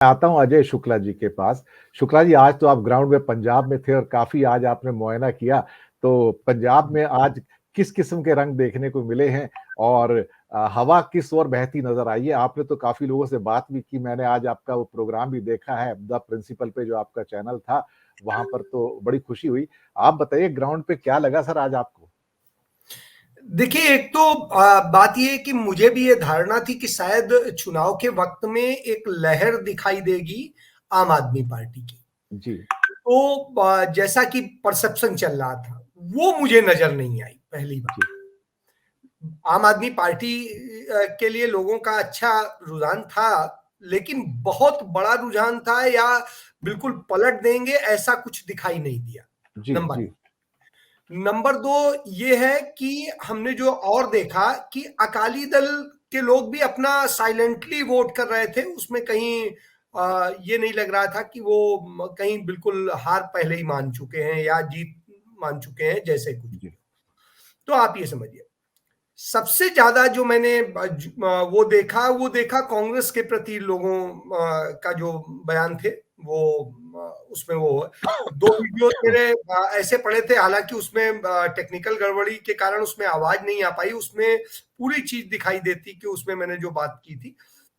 आता हूँ अजय शुक्ला जी के पास। शुक्ला जी, आज तो आप ग्राउंड में पंजाब में थे और काफ़ी आज आपने मुआयना किया, तो पंजाब में आज किस किस्म के रंग देखने को मिले हैं और हवा किस ओर बहती नज़र आई है? आपने तो काफ़ी लोगों से बात भी की, मैंने आज आपका वो प्रोग्राम भी देखा है, द प्रिंसिपल पे जो आपका चैनल था, वहाँ पर तो बड़ी खुशी हुई। आप बताइए ग्राउंड पे क्या लगा सर आज आपको? देखिए, एक तो बात ये है कि मुझे भी ये धारणा थी कि शायद चुनाव के वक्त में एक लहर दिखाई देगी आम आदमी पार्टी की। जी, तो जैसा कि परसेप्शन चल रहा था, वो मुझे नजर नहीं आई पहली बात। जी, आम आदमी पार्टी के लिए लोगों का अच्छा रुझान था, लेकिन बहुत बड़ा रुझान था या बिल्कुल पलट देंगे ऐसा कुछ दिखाई नहीं दिया। जी, नंबर जी, एक। नंबर दो ये है कि हमने जो और देखा कि अकाली दल के लोग भी अपना साइलेंटली वोट कर रहे थे, उसमें कहीं ये नहीं लग रहा था कि वो कहीं बिल्कुल हार पहले ही मान चुके हैं या जीत मान चुके हैं, जैसे कुछ भी जी, हो। तो आप ये समझिए, सबसे ज्यादा जो मैंने वो देखा कांग्रेस के प्रति लोगों का जो बयान थे, वो उसमें वो दो वीडियो मेरे ऐसे पड़े थे, हालांकि उसमें टेक्निकल गड़बड़ी के कारण उसमें आवाज नहीं आ पाई, उसमें पूरी चीज दिखाई देती कि उसमें मैंने जो बात की थी।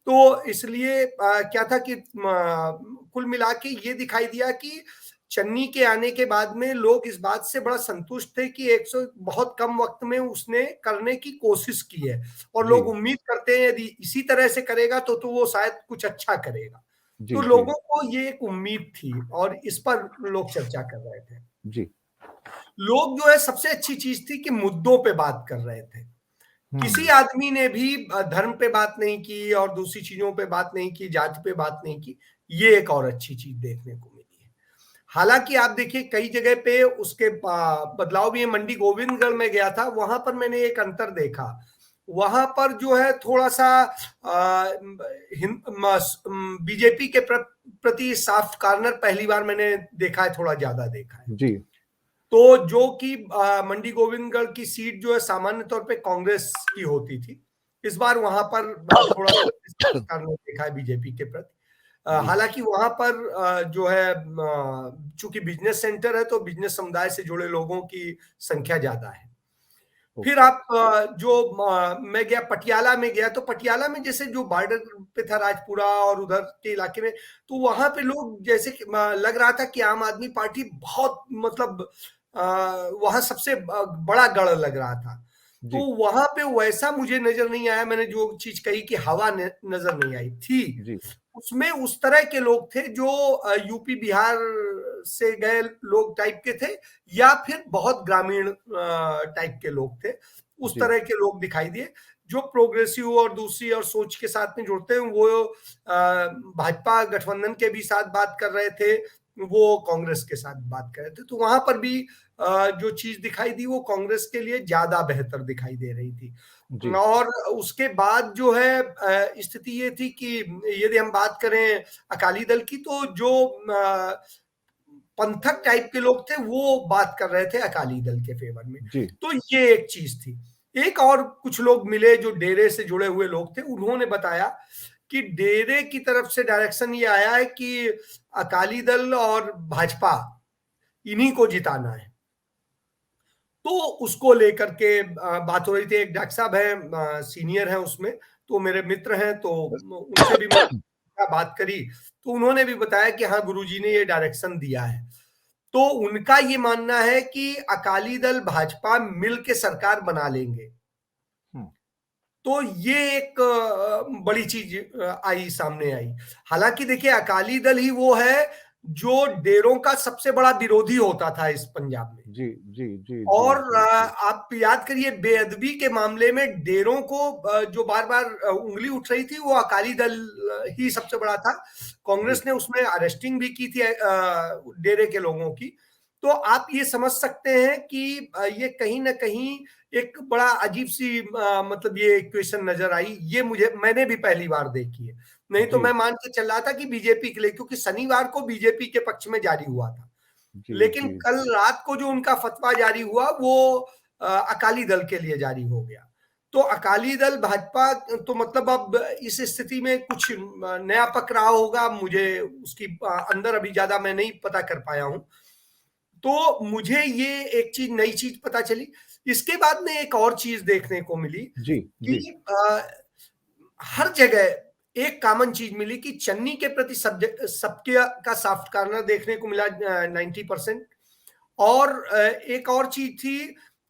तो इसलिए क्या था कि कुल मिला के ये दिखाई दिया कि चन्नी के आने के बाद में लोग इस बात से बड़ा संतुष्ट थे कि 100 बहुत कम वक्त में उसने करने की कोशिश की है, और जी, लोग उम्मीद करते हैं यदि इसी तरह से करेगा तो वो शायद कुछ अच्छा करेगा। जी, तो जी, लोगों को ये एक उम्मीद थी और इस पर लोग चर्चा कर रहे थे। जी। लोग जो है, सबसे अच्छी चीज थी कि मुद्दों पे बात कर रहे थे। किसी हुँ, आदमी ने भी धर्म पे बात नहीं की और दूसरी चीजों पे बात नहीं की, जाति पे बात नहीं की। ये एक और अच्छी चीज देखने को मिली है। हालांकि आप देखिए कई जगह पे उसके बदलाव भी है। मंडी गोविंदगढ़ में गया था, वहां पर मैंने एक अंतर देखा। वहां पर जो है थोड़ा सा बीजेपी के प्रति सॉफ्ट कॉर्नर पहली बार मैंने देखा है, थोड़ा ज्यादा देखा है। जी, तो जो कि मंडी गोविंदगढ़ की सीट जो है सामान्य तौर पे कांग्रेस की होती थी, इस बार वहां पर थोड़ा सा कॉर्नर देखा है बीजेपी के प्रति। जी, हालांकि वहां पर जो है चूंकि बिजनेस सेंटर है, तो बिजनेस समुदाय से जुड़े लोगों की संख्या ज्यादा है। फिर ओके। आप मैं गया पटियाला में गया, तो पटियाला में जैसे जो बॉर्डर पे था राजपुरा और उधर के इलाके में, तो वहां पे लोग जैसे कि, लग रहा था कि आम आदमी पार्टी बहुत मतलब वहां सबसे बड़ा गढ़ लग रहा था। तो जी, वहां पे वैसा मुझे नजर नहीं आया। मैंने जो चीज कही कि हवा नजर नहीं आई थी, जी, उसमें उस तरह के लोग थे जो यूपी बिहार से गए लोग टाइप के थे, या फिर बहुत ग्रामीण टाइप के लोग थे। उस जी, तरह के लोग दिखाई दिए जो प्रोग्रेसिव और दूसरी और सोच के साथ में जुड़ते हैं। वो भाजपा गठबंधन के भी साथ बात कर रहे थे, वो कांग्रेस के साथ बात कर रहे थे। तो वहां पर भी जो चीज दिखाई दी वो कांग्रेस के लिए ज्यादा बेहतर दिखाई दे रही थी। जी, और उसके बाद जो है स्थिति ये थी कि यदि हम बात करें अकाली दल की, तो जो पंथक टाइप के लोग थे वो बात कर रहे थे अकाली दल के फेवर में। जी, तो ये एक चीज थी। एक और कुछ लोग मिले जो डेरे से जुड़े हुए लोग थे, उन्होंने बताया कि डेरे की तरफ से डायरेक्शन ये आया है कि अकाली दल और भाजपा इन्हीं को जिताना है। तो उसको लेकर के बात हो रही थी। एक डॉक्टर साहब हैं, सीनियर हैं उसमें, तो मेरे मित्र हैं, तो उनसे भी मैंने बात करी। तो उन्होंने भी बताया कि हाँ, गुरुजी ने ये डायरेक्शन दिया है। तो उनका ये मानना है कि अकाली दल भाजपा मिल के सरकार बना लेंगे। हुँ, तो ये एक बड़ी चीज आई, सामने आई। हालांकि देखिए, अकाली दल ही वो है जो डेरों का सबसे बड़ा विरोधी होता था इस पंजाब में। जी, जी, जी, जी, और जी, जी, आप याद करिए, बेअदबी के मामले में डेरों को जो बार बार उंगली उठ रही थी, वो अकाली दल ही सबसे बड़ा था। जी, कांग्रेस ने उसमें अरेस्टिंग भी की थी डेरे के लोगों की। तो आप ये समझ सकते हैं कि ये कहीं ना कहीं एक बड़ा अजीब सी मतलब ये इक्वेशन नजर आई। ये मैंने भी पहली बार देखी है। नहीं तो मैं जी, मान के चल रहा था कि बीजेपी के लिए, क्योंकि शनिवार को बीजेपी के पक्ष में जारी हुआ था। जी, लेकिन जी, कल रात को जो उनका फतवा जारी हुआ वो अकाली दल के लिए जारी हो गया। तो अकाली दल भाजपा तो मतलब अब इस स्थिति में कुछ नया पक रहा होगा, मुझे उसकी अंदर अभी ज्यादा मैं नहीं पता कर पाया हूं। तो मुझे ये एक चीज, नई चीज पता चली। इसके बाद में एक और चीज देखने को मिली जी कि जी हर जगह एक कॉमन चीज मिली कि चन्नी के प्रति सबके का सॉफ्ट कॉर्नर देखने को मिला 90%। और एक और चीज थी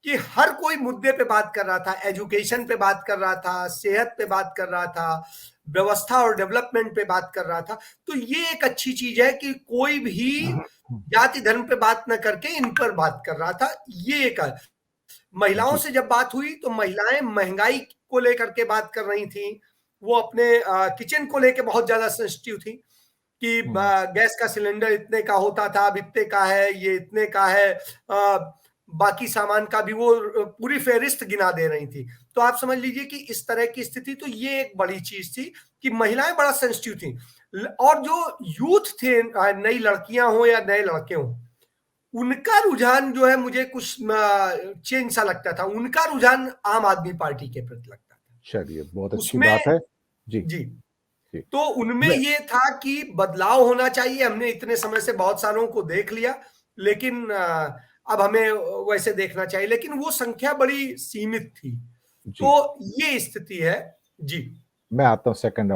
कि हर कोई मुद्दे पे बात कर रहा था, एजुकेशन पे बात कर रहा था, सेहत पे बात कर रहा था, व्यवस्था और डेवलपमेंट पे बात कर रहा था। तो ये एक अच्छी चीज है कि कोई भी जाति धर्म पे बात न करके इन पर बात कर रहा था। ये एक महिलाओं जी से जब बात हुई तो महिलाएं महंगाई को लेकर के बात कर रही थी, वो अपने किचन को लेके बहुत ज्यादा सेंसिटिव थी कि गैस का सिलेंडर इतने का होता था, अब इतने का है, ये इतने का है, बाकी सामान का भी वो पूरी फेहरिस्त गिना दे रही थी। तो आप समझ लीजिए कि इस तरह की स्थिति, तो ये एक बड़ी चीज थी कि महिलाएं बड़ा सेंसिटिव थी। और जो यूथ थे, नई लड़कियां हो या नए लड़के हो, उनका रुझान जो है मुझे कुछ चेंज सा लगता था, उनका रुझान आम आदमी पार्टी के प्रति लगता था। चलिए, बहुत अच्छी उसमें बात है। जी जी, जी तो उनमें मैं ये था कि बदलाव होना चाहिए। हमने इतने समय से बहुत सालों को देख लिया, लेकिन अब हमें वैसे देखना चाहिए, लेकिन वो संख्या बड़ी सीमित थी। जी तो ये स्थिति है। जी मैं आता हूँ सेकंड